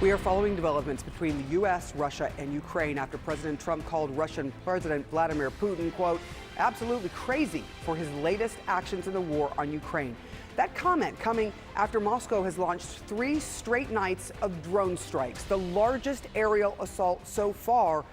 We are following developments between the U.S., Russia, and Ukraine after President Trump called Russian President Vladimir Putin, quote, absolutely crazy for his latest actions in the war on Ukraine. That comment coming after Moscow has launched 3 straight nights of drone strikes, the largest aerial assault so far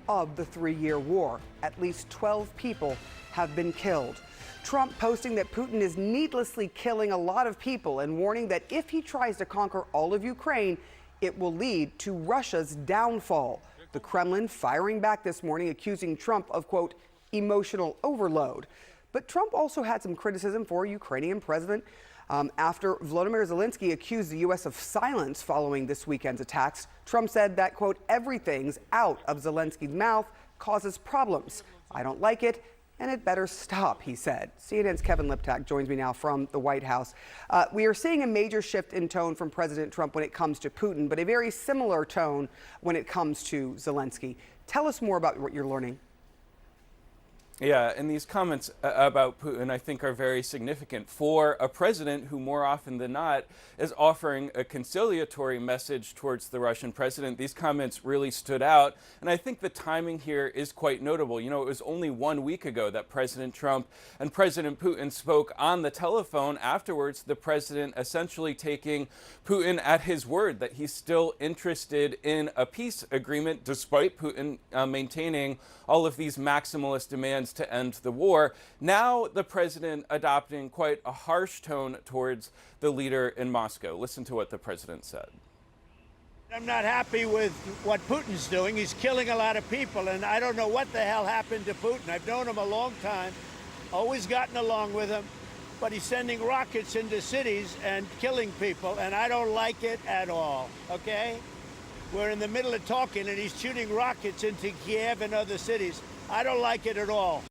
of the 3-year war. At least 12 people have been killed. Trump posting that Putin is needlessly killing a lot of people and warning that if he tries to conquer all of Ukraine, it will lead to Russia's downfall. The Kremlin firing back this morning, accusing Trump of, quote, emotional overload. But Trump also had some criticism for Ukrainian president after Volodymyr Zelensky accused the U.S. of silence following this weekend's attacks. Trump said that, quote, everything's out of Zelensky's mouth causes problems. I don't like it, and it better stop, he said. CNN's Kevin Liptak joins me now from the White House. We are seeing a major shift in tone from President Trump when it comes to Putin, but a very similar tone when it comes to Zelensky. Tell us more about what you're learning. Yeah, and these comments about Putin, I think, are very significant for a president who more often than not is offering a conciliatory message towards the Russian president. These comments really stood out, and I think the timing here is quite notable. You know, it was only 1 week ago that President Trump and President Putin spoke on the telephone. Afterwards, the president essentially taking Putin at his word that he's still interested in a peace agreement, despite Putin maintaining all of these maximalist demands to end the war. Now the president adopting quite a harsh tone towards the leader in Moscow. Listen to what the president said. I'm not happy with what Putin's doing. He's killing a lot of people, and I don't know what the hell happened to Putin. I've known him a long time, always gotten along with him, but he's sending rockets into cities and killing people, and I don't like it at all, okay? We're in the middle of talking, and he's shooting rockets into Kiev and other cities. I don't like it at all.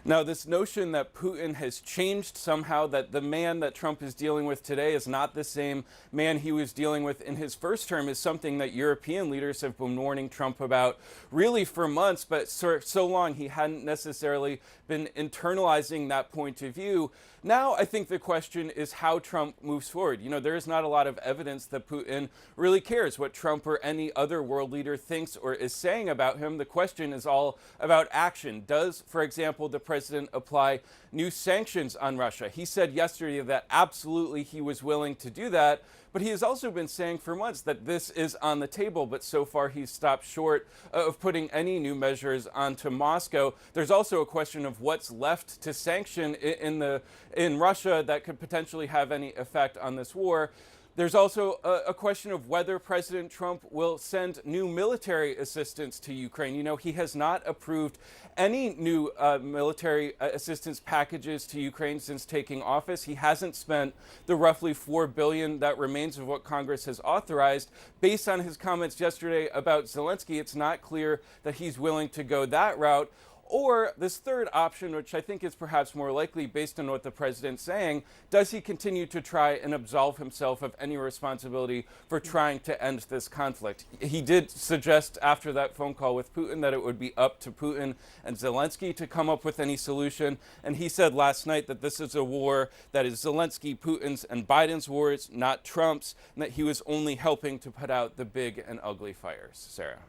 Now, this notion that Putin has changed somehow, that the man that Trump is dealing with today is not the same man he was dealing with in his first term, is something that European leaders have been warning Trump about really for months, but so long he hadn't necessarily been internalizing that point of view. Now, I think the question is how Trump moves forward. You know, there is not a lot of evidence that Putin really cares what Trump or any other world leader thinks or is saying about him. The question is all about action. Does, for example, the president apply new sanctions on Russia? He said yesterday that absolutely he was willing to do that, but he has also been saying for months that this is on the table, but so far he's stopped short of putting any new measures onto Moscow. There's also a question of what's left to sanction in Russia that could potentially have any effect on this war. There's also a question of whether President Trump will send new military assistance to Ukraine. You know, he has not approved any new military assistance packages to Ukraine since taking office. He hasn't spent the roughly $4 billion that remains of what Congress has authorized. Based on his comments yesterday about Zelensky, it's not clear that he's willing to go that route. Or this third option, which I think is perhaps more likely based on what the president's saying, does he continue to try and absolve himself of any responsibility for trying to end this conflict? He did suggest after that phone call with Putin that it would be up to Putin and Zelensky to come up with any solution. And he said last night that this is a war that is Zelensky, Putin's, and Biden's wars, not Trump's, and that he was only helping to put out the big and ugly fires. Sarah.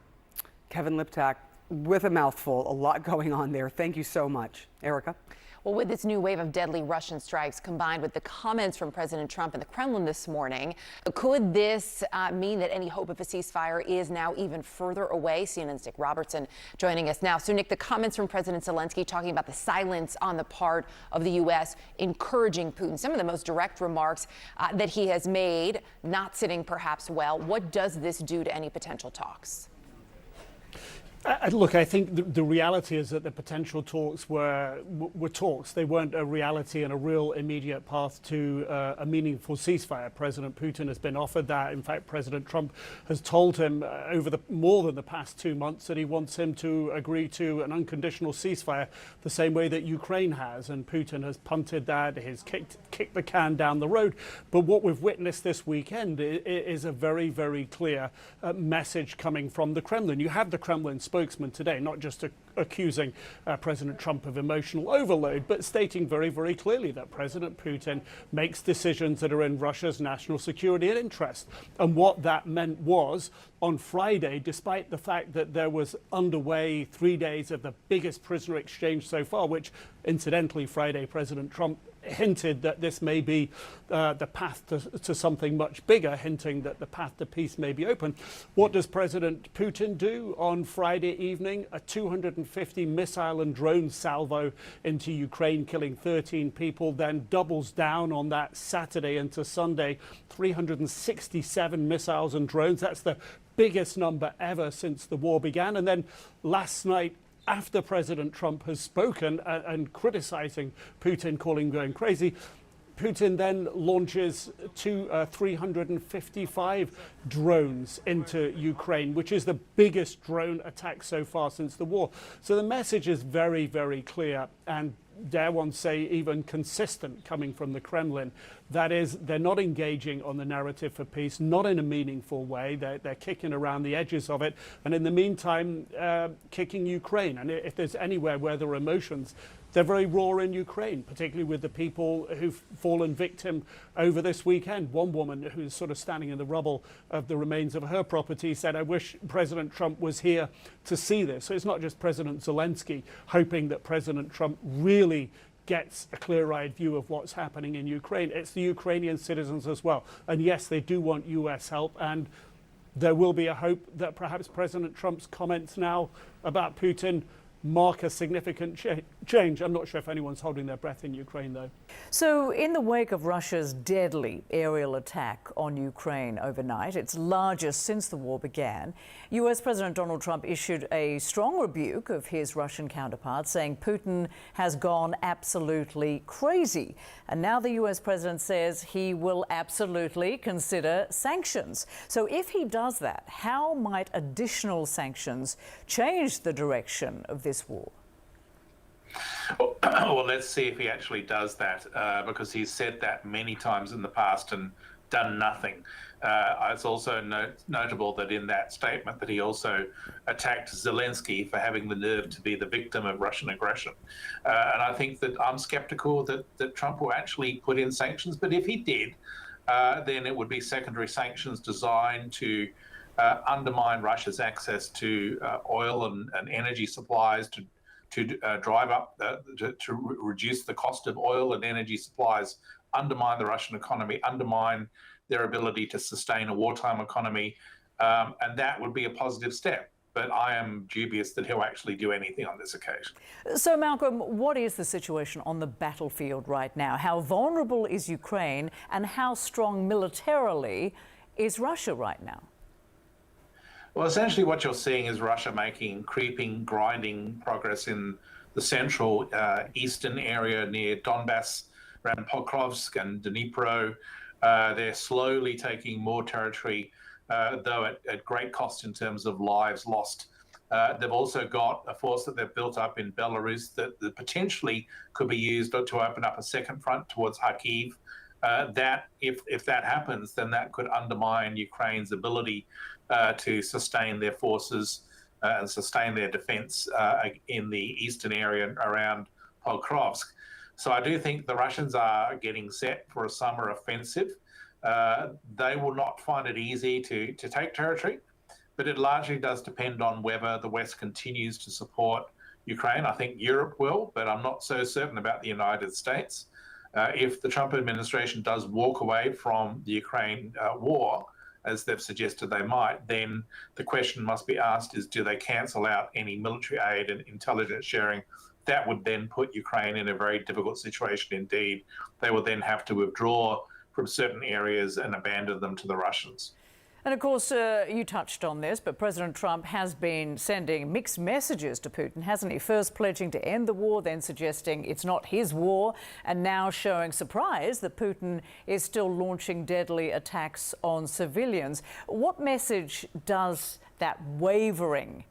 Kevin Liptak with a mouthful, a lot going on there. Thank you so much. Erica? Well, with this new wave of deadly Russian strikes combined with the comments from President Trump in the Kremlin this morning, could this mean that any hope of a ceasefire is now even further away? CNN's Nick Robertson joining us now. So, Nick, the comments from President Zelensky talking about the silence on the part of the U.S. encouraging Putin, some of the most direct remarks that he has made, not sitting perhaps well. What does this do to any potential talks? Look, I think the reality is that the potential talks were talks. They weren't a reality and a real immediate path to a meaningful ceasefire. President Putin has been offered that. In fact, President Trump has told him over more than the past 2 months that he wants him to agree to an unconditional ceasefire the same way that Ukraine has. And Putin has punted that, has kicked the can down the road. But what we've witnessed this weekend is a very, very clear message coming from the Kremlin. You have the Kremlin spokesman today, not just accusing President Trump of emotional overload, but stating very, very clearly that President Putin makes decisions that are in Russia's national security and interest. And what that meant was, on Friday, despite the fact that there was underway 3 days of the biggest prisoner exchange so far, which incidentally Friday President Trump hinted that this may be the path to something much bigger, hinting that the path to peace may be open. What does President Putin do on Friday evening? A 250 missile and drone salvo into Ukraine, killing 13 people, then doubles down on that Saturday into Sunday, 367 missiles and drones. That's the biggest number ever since the war began. And then last night, after President Trump has spoken and criticizing Putin, calling him going crazy, Putin then launches 355 drones into Ukraine, which is the biggest drone attack so far since the war. So the message is very, very clear, and dare one say even consistent, coming from the Kremlin. That is, they're not engaging on the narrative for peace, not in a meaningful way. They're kicking around the edges of it, and in the meantime, kicking Ukraine. And if there's anywhere where there are emotions, they're very raw in Ukraine, particularly with the people who've fallen victim over this weekend. One woman who's sort of standing in the rubble of the remains of her property said, "I wish President Trump was here to see this." So it's not just President Zelensky hoping that President Trump really gets a clear-eyed view of what's happening in Ukraine. It's the Ukrainian citizens as well. And yes, they do want US help, and there will be a hope that perhaps President Trump's comments now about Putin mark a significant change. I'm not sure if anyone's holding their breath in Ukraine, though. So in the wake of Russia's deadly aerial attack on Ukraine overnight, its largest since the war began, US President Donald Trump issued a strong rebuke of his Russian counterpart, saying Putin has gone absolutely crazy. And now the US president says he will absolutely consider sanctions. So if he does that, how might additional sanctions change the direction of this war? Well, let's see if he actually does that, because he's said that many times in the past and done nothing. It's also notable that in that statement that he also attacked Zelensky for having the nerve to be the victim of Russian aggression. And I think that I'm skeptical that Trump will actually put in sanctions. But if he did, then it would be secondary sanctions designed to undermine Russia's access to oil and energy supplies, to drive up, to reduce the cost of oil and energy supplies, undermine the Russian economy, undermine their ability to sustain a wartime economy, and that would be a positive step. But I am dubious that he'll actually do anything on this occasion. So, Malcolm, what is the situation on the battlefield right now? How vulnerable is Ukraine, and how strong militarily is Russia right now? Well, essentially what you're seeing is Russia making creeping, grinding progress in the central eastern area near Donbass, around Pokrovsk and Dnipro. They're slowly taking more territory, though at great cost in terms of lives lost. They've also got a force that they've built up in Belarus that potentially could be used to open up a second front towards Kharkiv. That if that happens, then that could undermine Ukraine's ability to sustain their forces and sustain their defense in the eastern area around Pokrovsk. So I do think the Russians are getting set for a summer offensive. They will not find it easy to take territory, but it largely does depend on whether the West continues to support Ukraine. I think Europe will, but I'm not so certain about the United States. If the Trump administration does walk away from the Ukraine war, as they've suggested they might, then the question must be asked is, do they cancel out any military aid and intelligence sharing? That would then put Ukraine in a very difficult situation indeed. They will then have to withdraw from certain areas and abandon them to the Russians. And of course, you touched on this, but President Trump has been sending mixed messages to Putin, hasn't he? First pledging to end the war, then suggesting it's not his war, and now showing surprise that Putin is still launching deadly attacks on civilians. What message does that wavering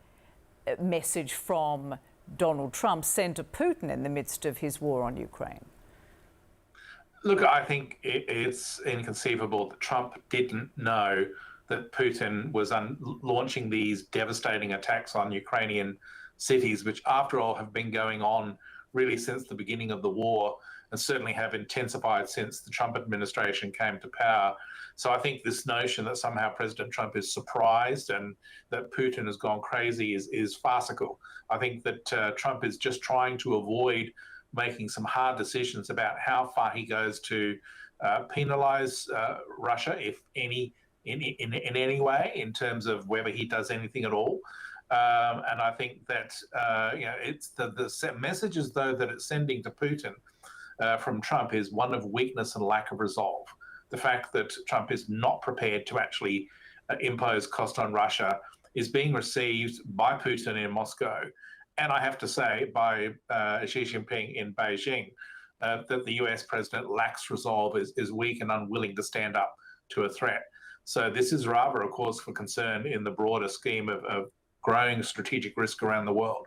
message from Donald Trump send to Putin in the midst of his war on Ukraine? Look, I think it's inconceivable that Trump didn't know that Putin was launching these devastating attacks on Ukrainian cities, which after all have been going on really since the beginning of the war and certainly have intensified since the Trump administration came to power. So I think this notion that somehow President Trump is surprised and that Putin has gone crazy is farcical. I think that Trump is just trying to avoid making some hard decisions about how far he goes to penalize Russia, if any, in any way, in terms of whether he does anything at all. And I think that it's the messages though that it's sending to Putin from Trump is one of weakness and lack of resolve. The fact that Trump is not prepared to actually impose cost on Russia is being received by Putin in Moscow, and I have to say by Xi Jinping in Beijing, that the US president lacks resolve, is weak and unwilling to stand up to a threat. So this is rather a cause for concern in the broader scheme of growing strategic risk around the world.